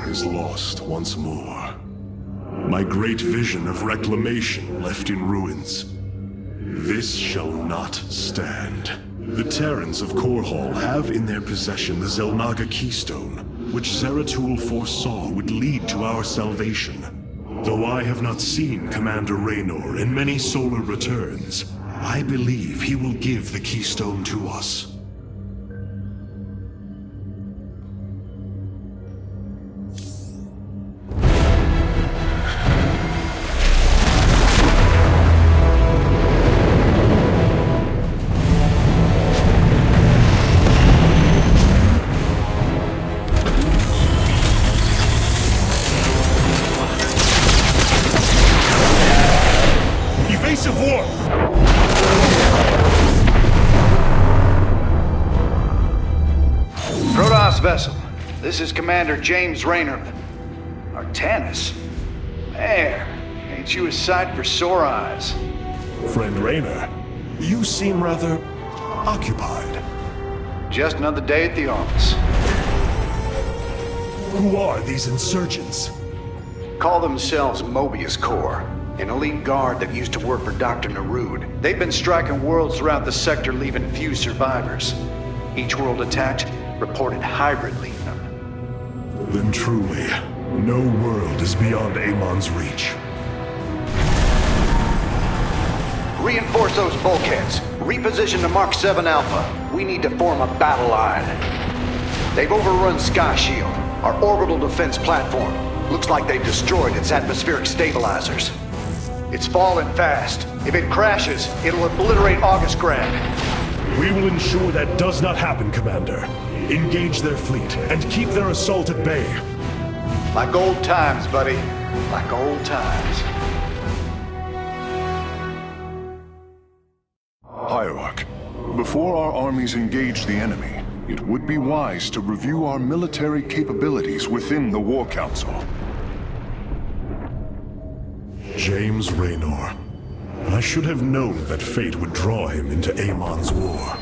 is lost once more. My great vision of reclamation left in ruins. This shall not stand. The Terrans of Korhal have in their possession the Xel'Naga Keystone, which Zeratul foresaw would lead to our salvation. Though I have not seen Commander Raynor in many solar returns, I believe he will give the Keystone to us. Protoss vessel. This is Commander James Raynor. Artanis? Man, ain't you a sight for sore eyes? Friend Raynor, you seem rather occupied. Just another day at the office. Who are these insurgents? Call themselves Mobius Corps, an elite guard that used to work for Dr. Narud. They've been striking worlds throughout the sector, leaving few survivors. Each world attacked reported hybrid leaving them. Then truly, no world is beyond Amon's reach. Reinforce those bulkheads. Reposition to Mark 7 Alpha. We need to form a battle line. They've overrun Sky Shield, our orbital defense platform. Looks like they've destroyed its atmospheric stabilizers. It's falling fast. If it crashes, it'll obliterate August Grad. We will ensure that does not happen, Commander. Engage their fleet and keep their assault at bay. Like old times, buddy. Like old times. Hierarch, before our armies engage the enemy, it would be wise to review our military capabilities within the War Council. James Raynor. I should have known that fate would draw him into Amon's war.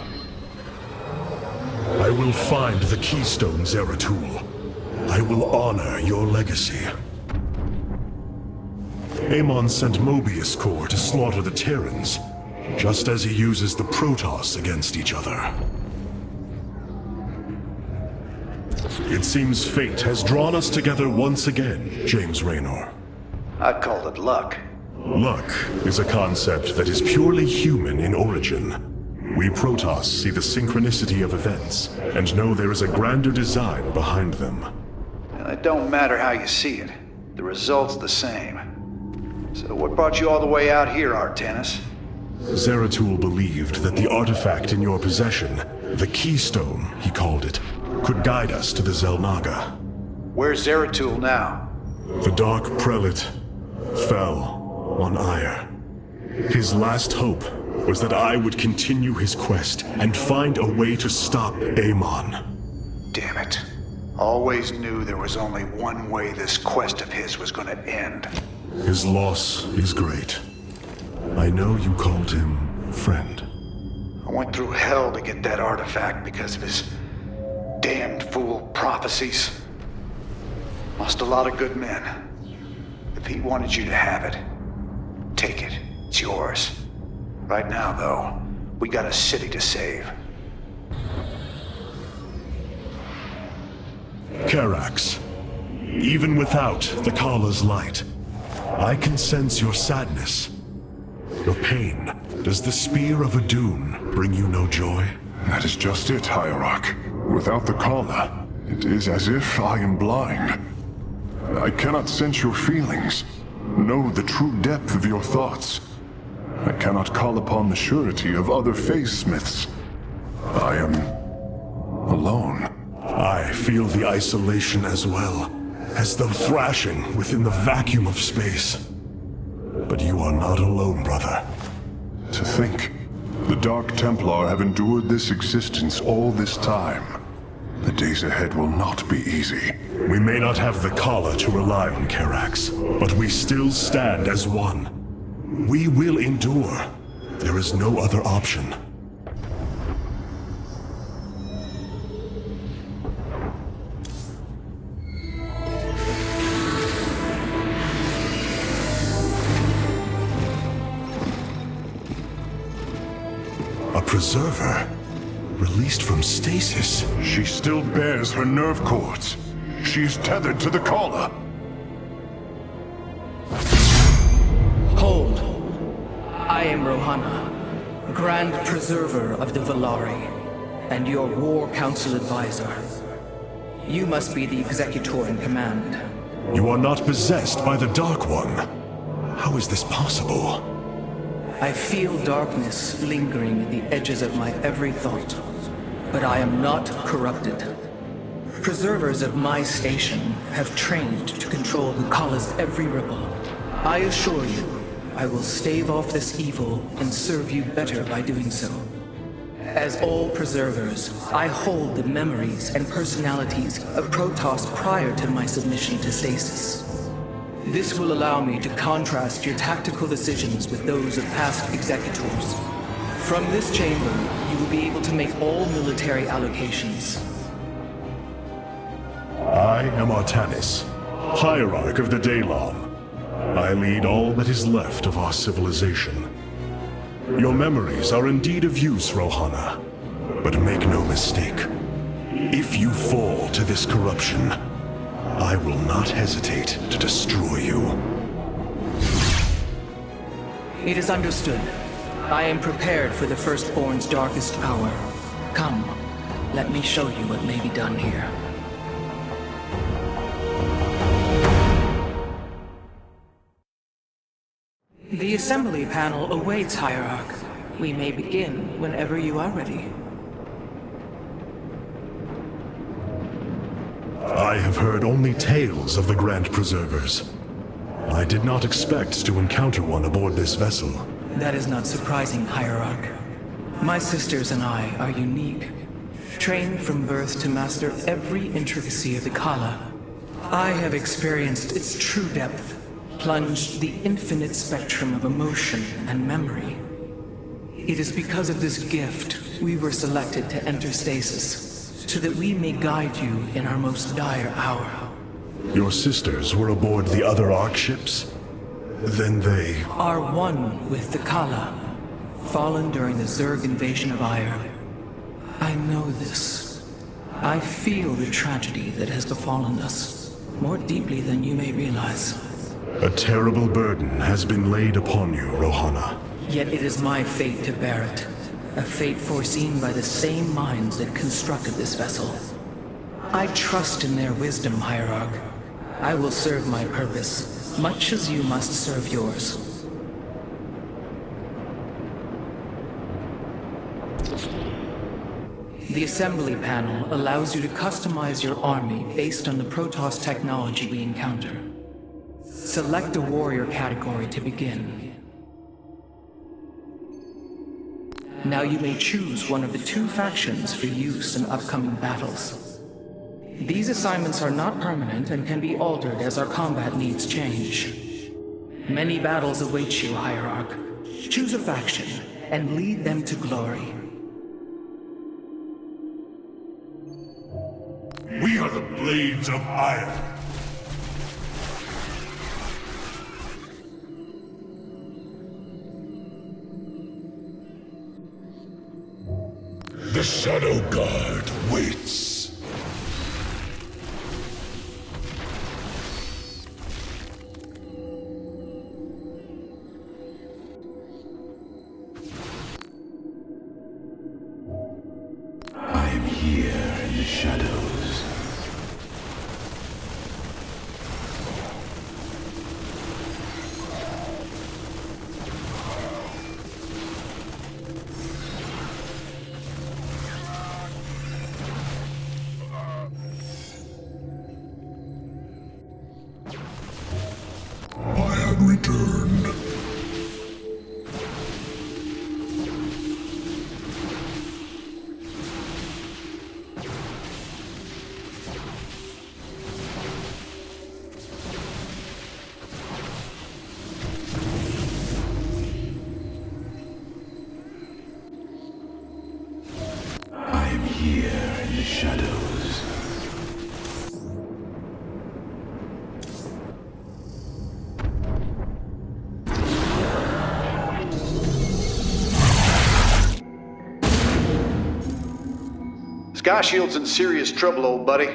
I will find the Keystone, Zeratul. I will honor your legacy. Amon sent Mobius Corps to slaughter the Terrans, just as he uses the Protoss against each other. It seems fate has drawn us together once again, James Raynor. I'd call it luck. Luck is a concept that is purely human in origin. We Protoss see the synchronicity of events, and know there is a grander design behind them. It don't matter how you see it. The result's the same. So what brought you all the way out here, Artanis? Zeratul believed that the artifact in your possession, the Keystone, he called it, could guide us to the Xel'Naga. Where's Zeratul now? The Dark Prelate fell on Ire. His last hope was that I would continue his quest and find a way to stop Amon. Damn it. Always knew there was only one way this quest of his was gonna end. His loss is great. I know you called him friend. I went through hell to get that artifact because of his damned fool prophecies. Lost a lot of good men. If he wanted you to have it, take it. It's yours. Right now, though, we got a city to save. Karax, even without the Kala's light, I can sense your sadness, your pain. Does the spear of Adun bring you no joy? That is just it, Hierarch. Without the Kala, it is as if I am blind. I cannot sense your feelings, know the true depth of your thoughts. I cannot call upon the surety of other phase-smiths. I am alone. I feel the isolation as well, as though thrashing within the vacuum of space. But you are not alone, brother. To think, the Dark Templar have endured this existence all this time. The days ahead will not be easy. We may not have the Kala to rely on, Karax, but we still stand as one. We will endure. There is no other option. preserver? Released from stasis? She still bears her nerve cords. She is tethered to the collar. Hold. I am Rohana, Grand Preserver of the Valari, and your War Council advisor. You must be the executor in command. You are not possessed by the Dark One. How is this possible? I feel darkness lingering at the edges of my every thought, but I am not corrupted. Preservers of my station have trained to control the Kala's every ripple. I assure you, I will stave off this evil and serve you better by doing so. As all preservers, I hold the memories and personalities of Protoss prior to my submission to stasis. This will allow me to contrast your tactical decisions with those of past executors. From this chamber, you will be able to make all military allocations. I am Artanis, Hierarch of the Daylon. I lead all that is left of our civilization. Your memories are indeed of use, Rohana. But make no mistake. If you fall to this corruption, I will not hesitate to destroy you. It is understood. I am prepared for the Firstborn's darkest hour. Come, let me show you what may be done here. The assembly panel awaits, Hierarch. We may begin whenever you are ready. I have heard only tales of the Grand Preservers. I did not expect to encounter one aboard this vessel. That is not surprising, Hierarch. My sisters and I are unique, trained from birth to master every intricacy of the Kala. I have experienced its true depth, plunged the infinite spectrum of emotion and memory. It is because of this gift we were selected to enter stasis, so that we may guide you in our most dire hour. Your sisters were aboard the other Ark ships? Then they... Are one with the Kala, fallen during the Zerg invasion of Ire. I know this. I feel the tragedy that has befallen us, more deeply than you may realize. A terrible burden has been laid upon you, Rohana. Yet it is my fate to bear it. A fate foreseen by the same minds that constructed this vessel. I trust in their wisdom, Hierarch. I will serve my purpose, much as you must serve yours. The assembly panel allows you to customize your army based on the Protoss technology we encounter. Select a warrior category to begin. Now you may choose one of the two factions for use in upcoming battles. These assignments are not permanent and can be altered as our combat needs change. Many battles await you, Hierarch. Choose a faction and lead them to glory. We are the Blades of Iron. The Shadow Guard waits. I am here in the shadows. Returned. I am here in the shadows. Sky Shield's in serious trouble, old buddy.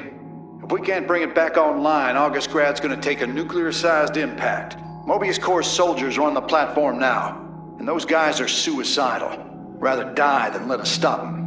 If we can't bring it back online, Augustgrad's gonna take a nuclear-sized impact. Mobius Corps soldiers are on the platform now, and those guys are suicidal. Rather die than let us stop them.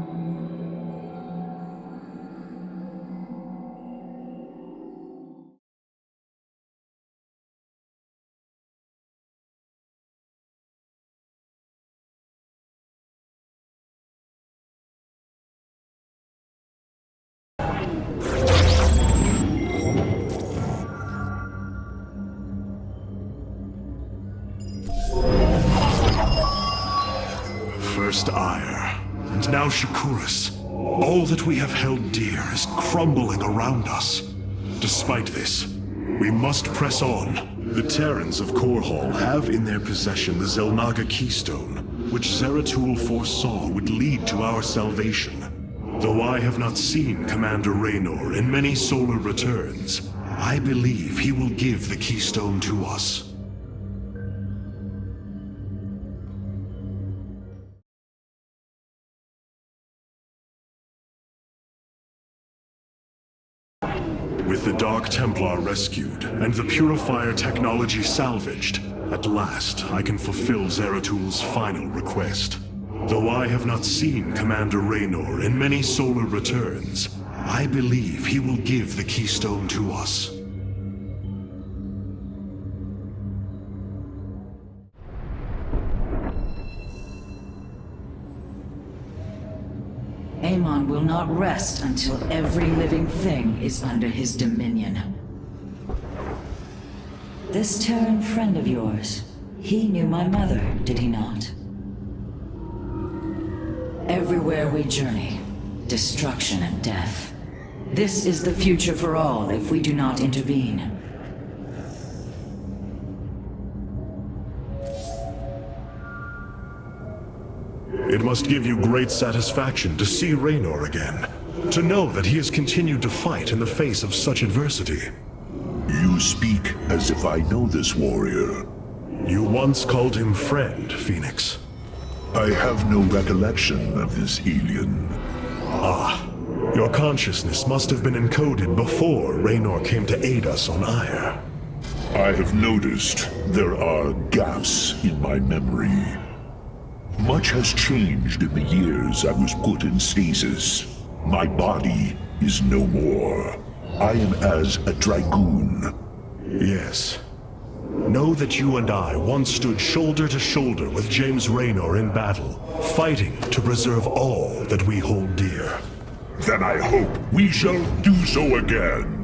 First Ire, and now Shakuras. All that we have held dear is crumbling around us. Despite this, we must press on. The Terrans of Korhal have in their possession the Xel'Naga Keystone, which Zeratul foresaw would lead to our salvation. Though I have not seen Commander Raynor in many solar returns, I believe he will give the Keystone to us. With the Dark Templar rescued, and the Purifier technology salvaged, at last I can fulfill Zeratul's final request. Though I have not seen Commander Raynor in many solar returns, I believe he will give the Keystone to us. Amon will not rest until every living thing is under his dominion. This Terran friend of yours, he knew my mother, did he not? Everywhere we journey, destruction and death. This is the future for all if we do not intervene. It must give you great satisfaction to see Raynor again. To know that he has continued to fight in the face of such adversity. You speak as if I know this warrior. You once called him friend, Phoenix. I have no recollection of this alien. Ah, your consciousness must have been encoded before Raynor came to aid us on Ire. I have noticed there are gaps in my memory. Much has changed in the years I was put in stasis. My body is no more. I am as a dragoon. Yes. Know that you and I once stood shoulder to shoulder with James Raynor in battle, fighting to preserve all that we hold dear. Then I hope we shall do so again.